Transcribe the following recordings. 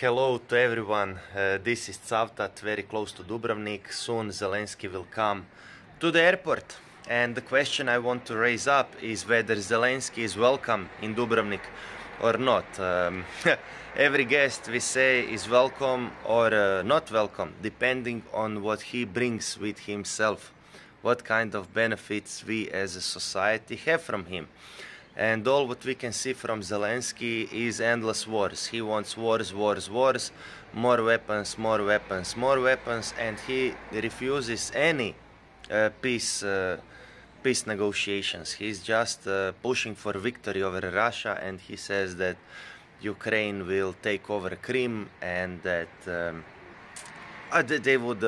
Hello to everyone. This is Cavtat, very close to Dubrovnik. Soon Zelensky will come to the airport. And the question I want to raise up is whether Zelensky is welcome in Dubrovnik or not. Every guest we say is welcome or not welcome, depending on what he brings with himself, what kind of benefits we as a society have from him. And all what we can see from Zelensky is endless wars. He wants wars, wars, wars, more weapons, more weapons, more weapons, and he refuses any peace negotiations. He's just pushing for victory over Russia, and he says that Ukraine will take over Crimea and that they would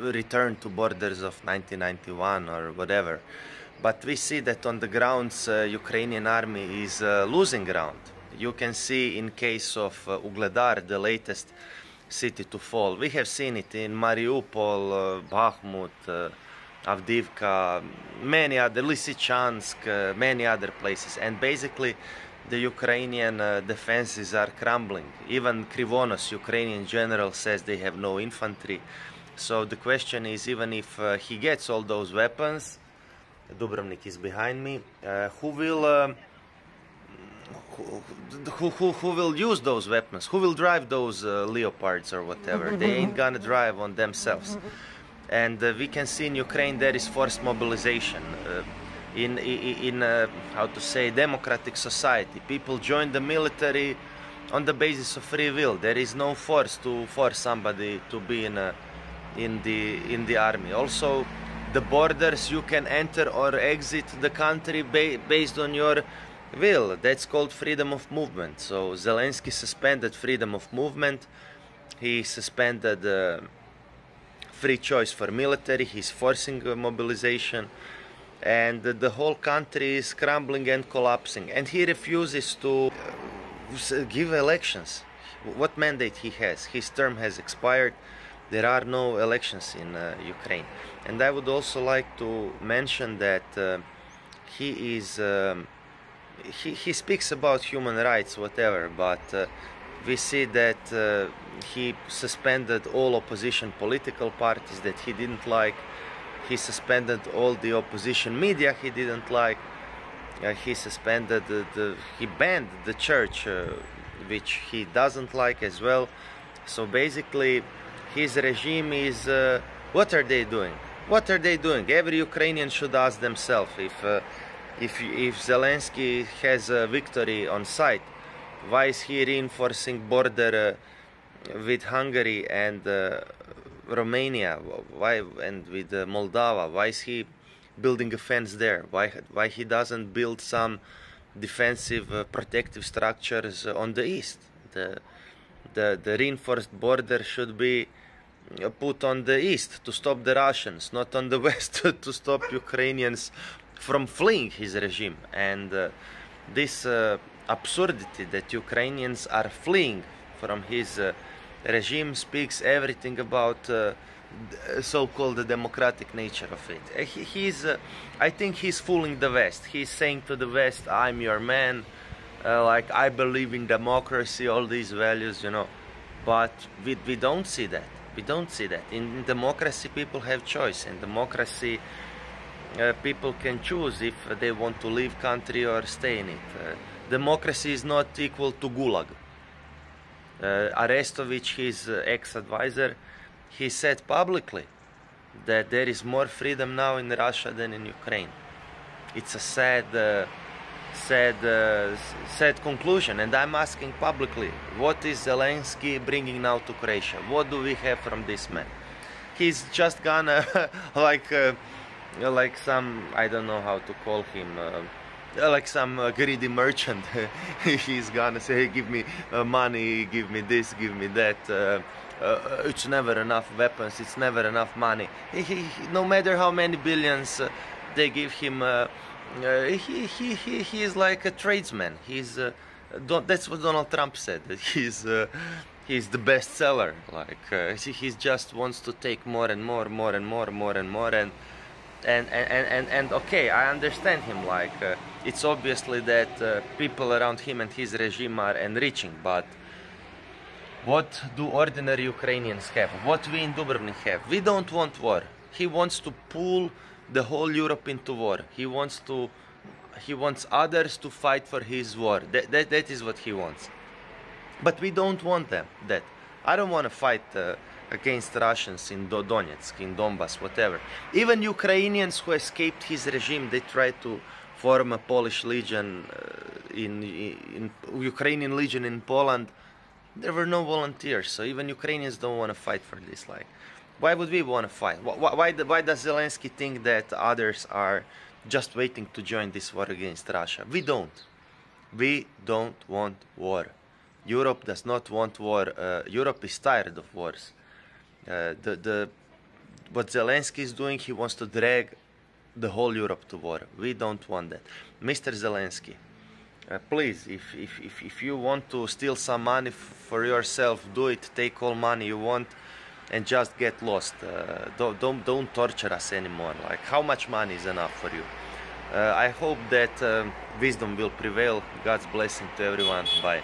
return to borders of 1991 or whatever. But we see that on the grounds, Ukrainian army is losing ground. You can see in case of Ugledar, the latest city to fall. We have seen it in Mariupol, Bakhmut, Avdiivka, many other, Lysychansk, many other places. And basically, the Ukrainian defenses are crumbling. Even Krivonos, Ukrainian general, says they have no infantry. So the question is, even if he gets all those weapons, Dubrovnik is behind me. Who will use those weapons? Who will drive those Leopards or whatever? They ain't gonna drive on themselves. And we can see in Ukraine there is forced mobilization. In how to say, democratic society, people join the military on the basis of free will. There is no force to force somebody to be in the army. Also, the borders, you can enter or exit the country based on your will. That's called freedom of movement. So Zelensky suspended freedom of movement. He suspended free choice for military. He's forcing mobilization. And the whole country is crumbling and collapsing. And he refuses to give elections. What mandate he has? His term has expired. There are no elections in Ukraine. And I would also like to mention that he speaks about human rights, whatever, but we see that he suspended all opposition political parties that he didn't like. He suspended all the opposition media he didn't like. He suspended he banned the church, which he doesn't like as well. So basically, his regime is, what are they doing? What are they doing? Every Ukrainian should ask themselves if Zelensky has a victory on sight, why is he reinforcing border with Hungary and Romania? Why, and with Moldova? Why is he building a fence there? Why he doesn't build some defensive protective structures on the east? The reinforced border should be put on the east to stop the Russians, not on the west to stop Ukrainians from fleeing his regime. And this absurdity that Ukrainians are fleeing from his regime speaks everything about so-called democratic nature of it. I think he's fooling the West. He's saying to the West, I'm your man, like I believe in democracy, all these values, you know. But we don't see that. We don't see that. In democracy, people have choice. In democracy, people can choose if they want to leave country or stay in it. Democracy is not equal to Gulag. Arestovich, his ex-advisor, he said publicly that there is more freedom now in Russia than in Ukraine. It's a sad conclusion, and I'm asking publicly, what is Zelensky bringing now to Croatia? What do we have from this man? He's just gonna like some, I don't know how to call him, like some greedy merchant. He's gonna say, hey, give me money, give me this, give me that. It's never enough weapons, it's never enough money. No matter how many billions they give him, he is like a tradesman. That's what Donald Trump said. He's the best seller. Like he just wants to take more and more, more and more, more and more. And okay, I understand him. Like it's obviously that people around him and his regime are enriching, but What do ordinary Ukrainians have? What we in Dubrovnik have? We don't want war. He wants to pull the whole Europe into war. He wants others to fight for his war. That is what he wants. But we don't want that. I don't want to fight against Russians in Donetsk, in Donbass, whatever. Even Ukrainians who escaped his regime, they tried to form a Polish legion, in Ukrainian legion in Poland. There were no volunteers, so even Ukrainians don't want to fight for this. Like, why would we want to fight? Why does Zelensky think that others are just waiting to join this war against Russia? We don't. We don't want war. Europe does not want war. Europe is tired of wars. What Zelensky is doing, he wants to drag the whole Europe to war. We don't want that. Mr. Zelensky, please, if you want to steal some money for yourself, do it. Take all money you want and just get lost. Don't torture us anymore. Like, how much money is enough for you? I hope that wisdom will prevail. God's blessing to everyone. Bye.